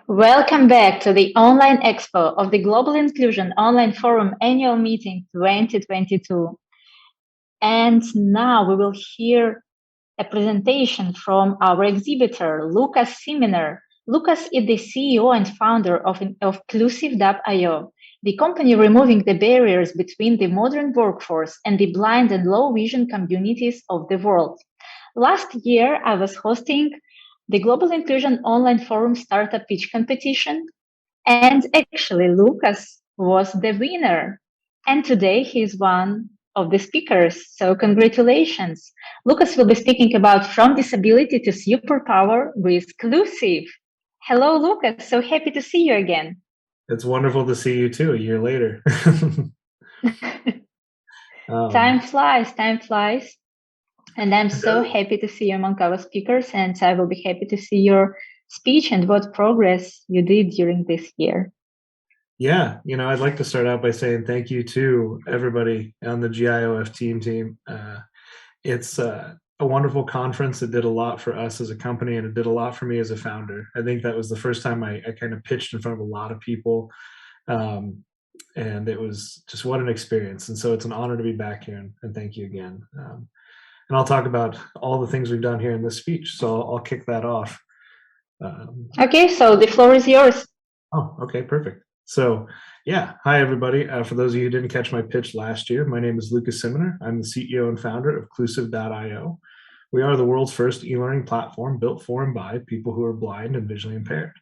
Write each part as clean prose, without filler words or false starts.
Welcome back to the Online Expo of the Global Inclusion Online Forum Annual Meeting 2022. And now we will hear a presentation from our exhibitor, Lukas Simianer. Lukas is the CEO and founder of Clusiv.io, the company removing the barriers between the modern workforce and the blind and low vision communities of the world. Last year, I was hosting the Global Inclusion Online Forum Startup Pitch Competition, and actually, Lukas was the winner. And today he's one of the speakers. So, congratulations. Lukas will be speaking about From Disability to Superpower with Clusiv. Hello, Lukas. So happy to see you again. It's wonderful to see you too, a year later. Time flies. And I'm so happy to see you among our speakers, and I will be happy to see your speech and what progress you did during this year. Yeah, I'd like to start out by saying thank you to everybody on the GIOF team. It's a wonderful conference. It did a lot for us as a company, and it did a lot for me as a founder. I think that was the first time I kind of pitched in front of a lot of people, and it was just what an experience. And so it's an honor to be back here, and thank you again. And I'll talk about all the things we've done here in this speech. So I'll kick that off. Okay, so the floor is yours. Oh, okay, perfect. So yeah, hi everybody. For those of you who didn't catch my pitch last year, my name is Lukas Simianer. I'm the CEO and founder of Clusiv.io. We are the world's first e-learning platform built for and by people who are blind and visually impaired.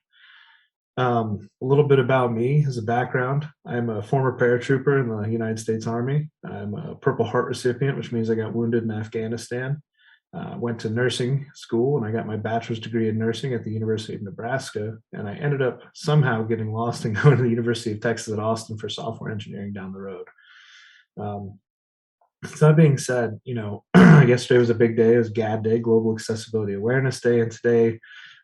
A little bit about me as a background. I'm a former paratrooper in the United States Army. I'm a Purple Heart recipient, which means I got wounded in Afghanistan. Went to nursing school, and I got my bachelor's degree in nursing at the University of Nebraska. And I ended up somehow getting lost and going to the University of Texas at Austin for software engineering down the road. So that being said, yesterday was a big day. It was GAD Day, Global Accessibility Awareness Day, and today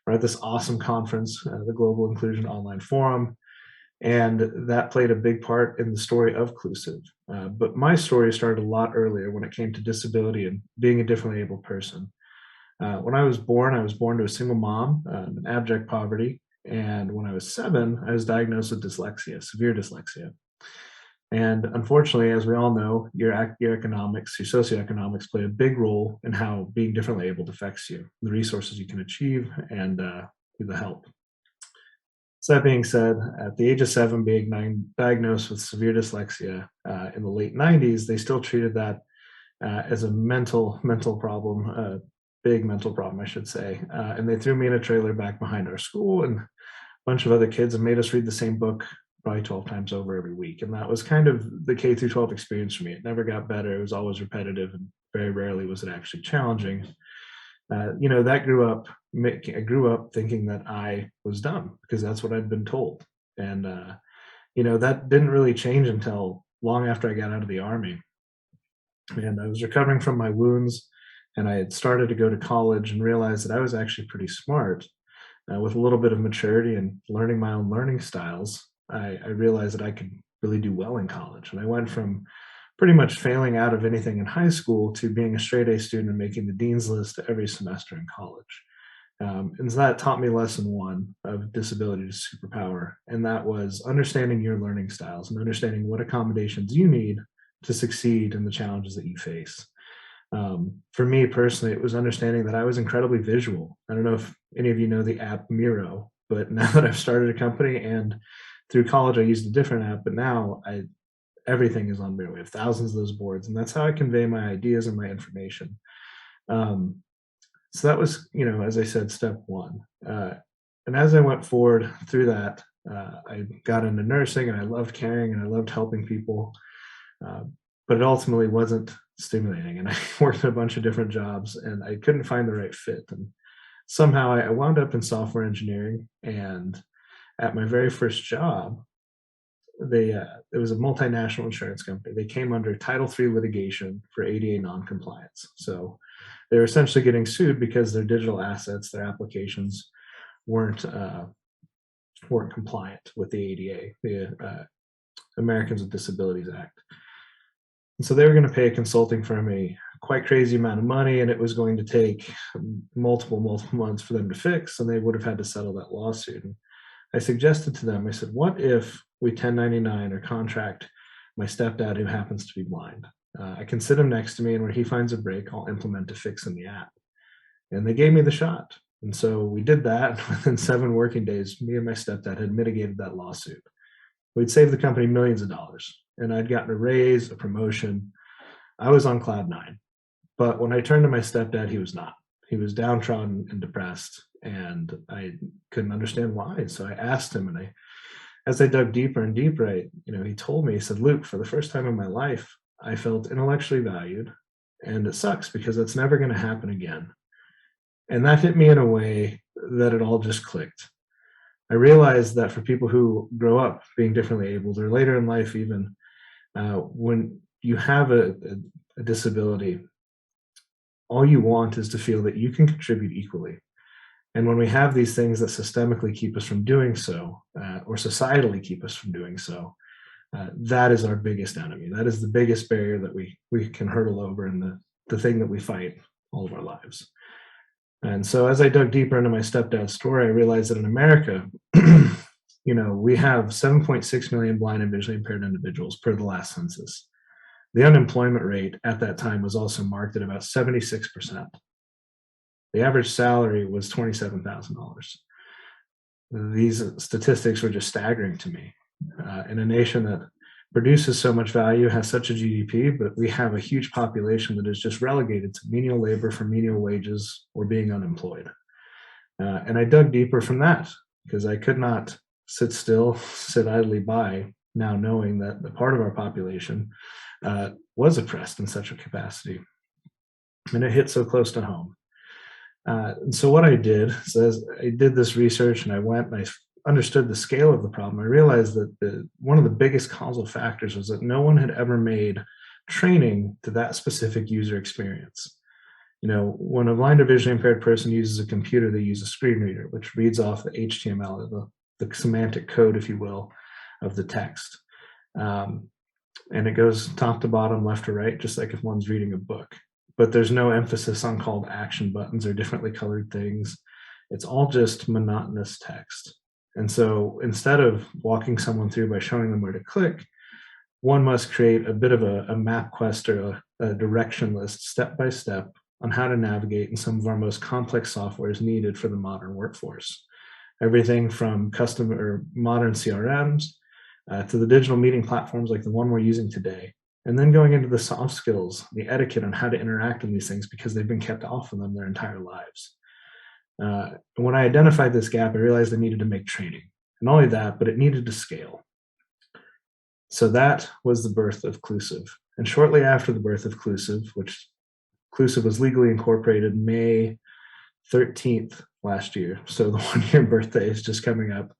we're at this awesome conference, the Global Inclusion Online Forum, and that played a big part in the story of Clusiv. But my story started a lot earlier when it came to disability and being a differently able person. When I was born to a single mom in abject poverty, and when I was 7, I was diagnosed with dyslexia, severe dyslexia. And unfortunately, as we all know, your economics, your socioeconomics play a big role in how being differently able affects you, the resources you can achieve, and the help. So that being said, at the age of 7, being diagnosed with severe dyslexia in the late 90s, they still treated that as a mental problem, big mental problem, I should say. And they threw me in a trailer back behind our school and a bunch of other kids and made us read the same book probably 12 times over every week. And that was kind of the K through 12 experience for me. It never got better. It was always repetitive, and very rarely was it actually challenging. That I grew up thinking that I was dumb because that's what I'd been told. And, that didn't really change until long after I got out of the Army. And I was recovering from my wounds, and I had started to go to college and realized that I was actually pretty smart. With a little bit of maturity and learning my own learning styles, I realized that I could really do well in college. And I went from pretty much failing out of anything in high school to being a straight A student and making the dean's list every semester in college. And so that taught me lesson 1 of disability to superpower. And that was understanding your learning styles and understanding what accommodations you need to succeed in the challenges that you face. For me personally, it was understanding that I was incredibly visual. I don't know if any of you know the app Miro, but now that I've started a company and through college I used a different app, but now everything is on Miro. We have thousands of those boards, and that's how I convey my ideas and my information. So that was, as I said, step 1. And as I went forward through that, I got into nursing, and I loved caring, and I loved helping people. But it ultimately wasn't stimulating, and I worked a bunch of different jobs, and I couldn't find the right fit. And somehow I wound up in software engineering, and at my very first job, it was a multinational insurance company. They came under Title III litigation for ADA noncompliance. So they were essentially getting sued because their digital assets, their applications, weren't compliant with the ADA, the Americans with Disabilities Act. And so they were going to pay a consulting firm a quite crazy amount of money, and it was going to take multiple months for them to fix, and they would have had to settle that lawsuit. And I suggested to them, I said, what if we 1099 or contract my stepdad who happens to be blind? I can sit him next to me, and when he finds a break, I'll implement a fix in the app. And they gave me the shot. And so we did that. Within 7 working days, me and my stepdad had mitigated that lawsuit. We'd saved the company millions of dollars, and I'd gotten a raise, a promotion. I was on cloud 9. But when I turned to my stepdad, he was not. He was downtrodden and depressed, and I couldn't understand why. So I asked him, and as I dug deeper and deeper, he told me, he said, Luke, for the first time in my life, I felt intellectually valued, and it sucks because that's never going to happen again. And that hit me in a way that it all just clicked. I realized that for people who grow up being differently abled, or later in life even, when you have a disability, all you want is to feel that you can contribute equally. And when we have these things that systemically keep us from doing so, or societally keep us from doing so, that is our biggest enemy. That is the biggest barrier that we can hurdle over, and the thing that we fight all of our lives. And so as I dug deeper into my stepdad's story, I realized that in America, we have 7.6 million blind and visually impaired individuals per the last census. The unemployment rate at that time was also marked at about 76%. The average salary was $27,000. These statistics were just staggering to me. In a nation that produces so much value, has such a GDP, but we have a huge population that is just relegated to menial labor for menial wages or being unemployed. And I dug deeper from that because I could not sit still, sit idly by, now knowing that a part of our population was oppressed in such a capacity. And it hit so close to home. And so what I did is, as I did this research and I went and I understood the scale of the problem, I realized that one of the biggest causal factors was that no one had ever made training to that specific user experience. When a blind or visually impaired person uses a computer, they use a screen reader, which reads off the HTML, or the semantic code, if you will, of the text. And it goes top to bottom, left to right, just like if one's reading a book. But there's no emphasis on call to action buttons or differently colored things. It's all just monotonous text. And so instead of walking someone through by showing them where to click, one must create a bit of a map quest or a direction list step by step on how to navigate in some of our most complex softwares needed for the modern workforce. Everything from custom or modern CRMs to the digital meeting platforms like the one we're using today. And then going into the soft skills, the etiquette on how to interact in these things because they've been kept off of them their entire lives. When I identified this gap, I realized I needed to make training. And not only that, but it needed to scale. So that was the birth of Clusiv. And shortly after the birth of Clusiv, which Clusiv was legally incorporated May 13th last year, so the 1-year birthday is just coming up,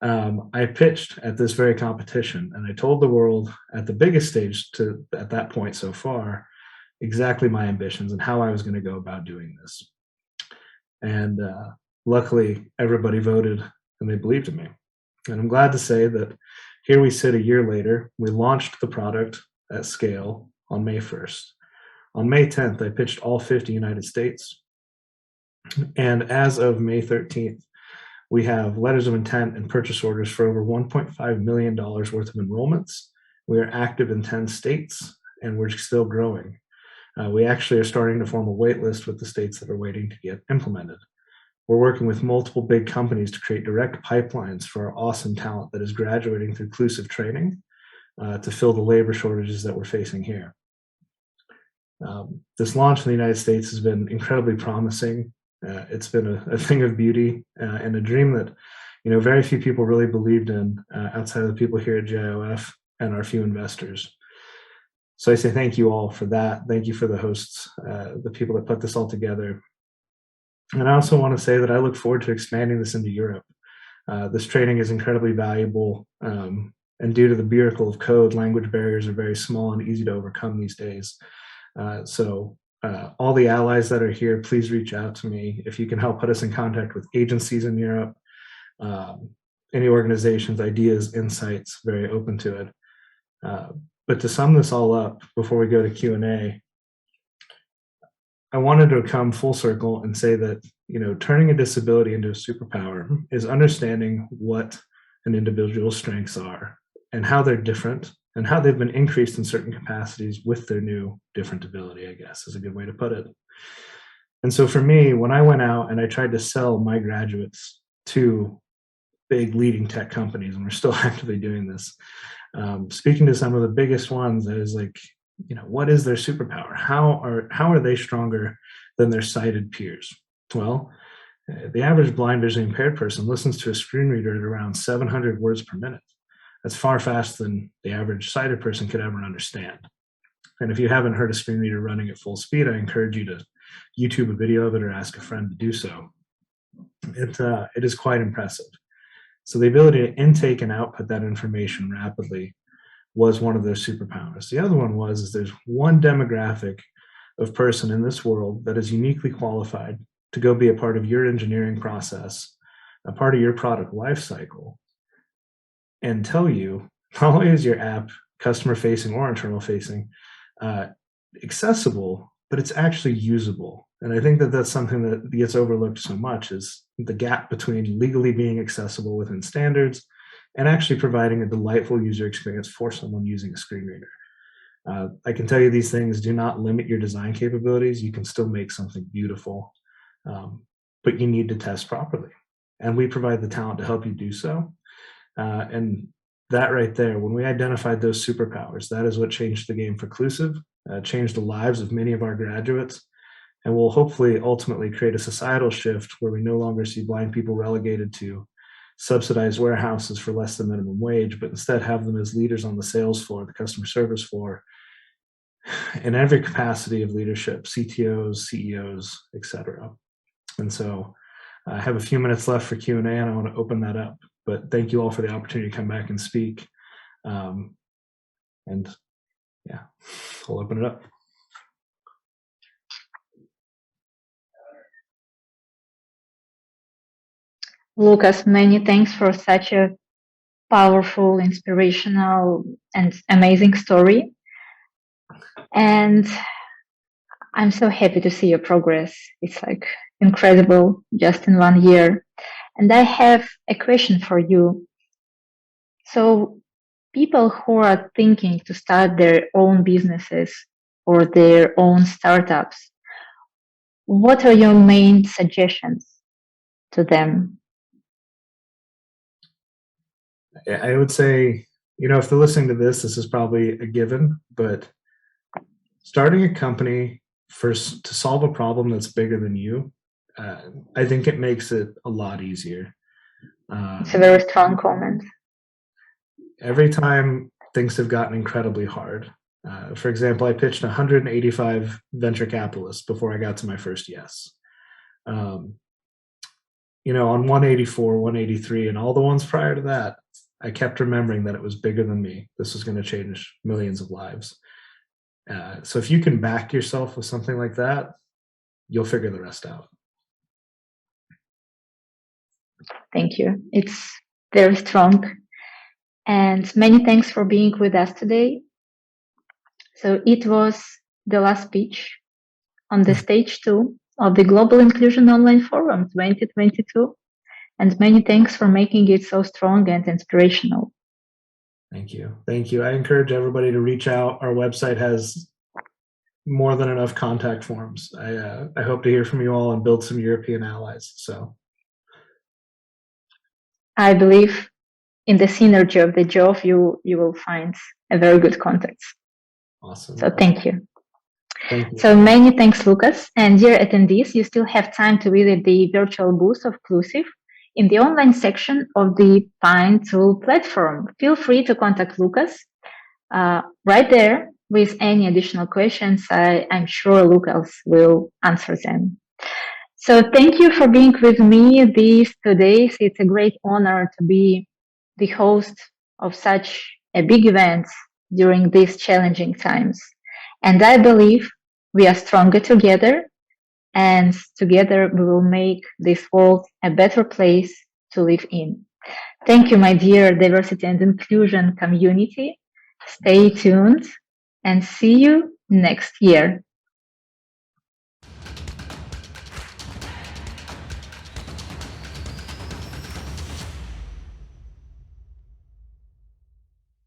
I pitched at this very competition, and I told the world at the biggest stage at that point so far exactly my ambitions and how I was going to go about doing this. And luckily, everybody voted and they believed in me. And I'm glad to say that here we sit a year later. We launched the product at scale on May 1st. On May 10th, I pitched all 50 United States. And as of May 13th, we have letters of intent and purchase orders for over $1.5 million worth of enrollments. We are active in 10 states, and we're still growing. We actually are starting to form a wait list with the states that are waiting to get implemented. We're working with multiple big companies to create direct pipelines for our awesome talent that is graduating through Clusiv training to fill the labor shortages that we're facing here. This launch in the United States has been incredibly promising. It's been a thing of beauty and a dream that very few people really believed in outside of the people here at JIOF and our few investors. So I say thank you all for that. Thank you for the hosts, the people that put this all together. And I also want to say that I look forward to expanding this into Europe. This training is incredibly valuable, and due to the bureaucracy of code, language barriers are very small and easy to overcome these days. So all the allies that are here, please reach out to me. If you can help put us in contact with agencies in Europe, any organizations, ideas, insights, very open to it. But to sum this all up, before we go to Q&A, I wanted to come full circle and say that, turning a disability into a superpower is understanding what an individual's strengths are and how they're different and how they've been increased in certain capacities with their new different ability, I guess is a good way to put it. And so for me, when I went out and I tried to sell my graduates to big leading tech companies, and we're still actively doing this, speaking to some of the biggest ones, I was like, what is their superpower? How are they stronger than their sighted peers? Well, the average blind visually impaired person listens to a screen reader at around 700 words per minute. That's far faster than the average sighted person could ever understand. And if you haven't heard a screen reader running at full speed, I encourage you to YouTube a video of it or ask a friend to do so. It is quite impressive. So the ability to intake and output that information rapidly was one of their superpowers. The other one is there's one demographic of person in this world that is uniquely qualified to go be a part of your engineering process, a part of your product lifecycle, and tell you not only is your app customer facing or internal facing accessible, but it's actually usable. And I think that that's something that gets overlooked so much, is the gap between legally being accessible within standards and actually providing a delightful user experience for someone using a screen reader. I can tell you these things do not limit your design capabilities. You can still make something beautiful, but you need to test properly. And we provide the talent to help you do so. And that right there, when we identified those superpowers, that is what changed the game for Clusiv, changed the lives of many of our graduates, and will hopefully ultimately create a societal shift where we no longer see blind people relegated to subsidized warehouses for less than minimum wage, but instead have them as leaders on the sales floor, the customer service floor, in every capacity of leadership, CTOs, CEOs, etc. And so I have a few minutes left for Q&A, and I want to open that up. But thank you all for the opportunity to come back and speak. And yeah, I'll open it up. Lukas, many thanks for such a powerful, inspirational, and amazing story. And I'm so happy to see your progress. It's like incredible just in 1 year. And I have a question for you. So people who are thinking to start their own businesses or their own startups, what are your main suggestions to them? I would say, if they're listening to this is probably a given, but starting a company first to solve a problem that's bigger than you, I think it makes it a lot easier. It's a very strong comment. Every time things have gotten incredibly hard. For example, I pitched 185 venture capitalists before I got to my first yes. On 184, 183, and all the ones prior to that, I kept remembering that it was bigger than me. This was going to change millions of lives. So if you can back yourself with something like that, you'll figure the rest out. Thank you. It's very strong. And many thanks for being with us today. So it was the last speech on the stage 2 of the Global Inclusion Online Forum 2022. And many thanks for making it so strong and inspirational. Thank you. Thank you. I encourage everybody to reach out. Our website has more than enough contact forms. I hope to hear from you all and build some European allies. So I believe in the synergy of the job, you will find a very good contacts. Awesome. So thank you. Thank you. So many thanks, Lukas. And dear attendees, you still have time to visit the virtual booth of Clusiv in the online section of the Pine Tool platform. Feel free to contact Lukas right there with any additional questions. I'm sure Lukas will answer them. So thank you for being with me these 2 days. It's a great honor to be the host of such a big event during these challenging times. And I believe we are stronger together, and together we will make this world a better place to live in. Thank you, my dear diversity and inclusion community. Stay tuned and see you next year.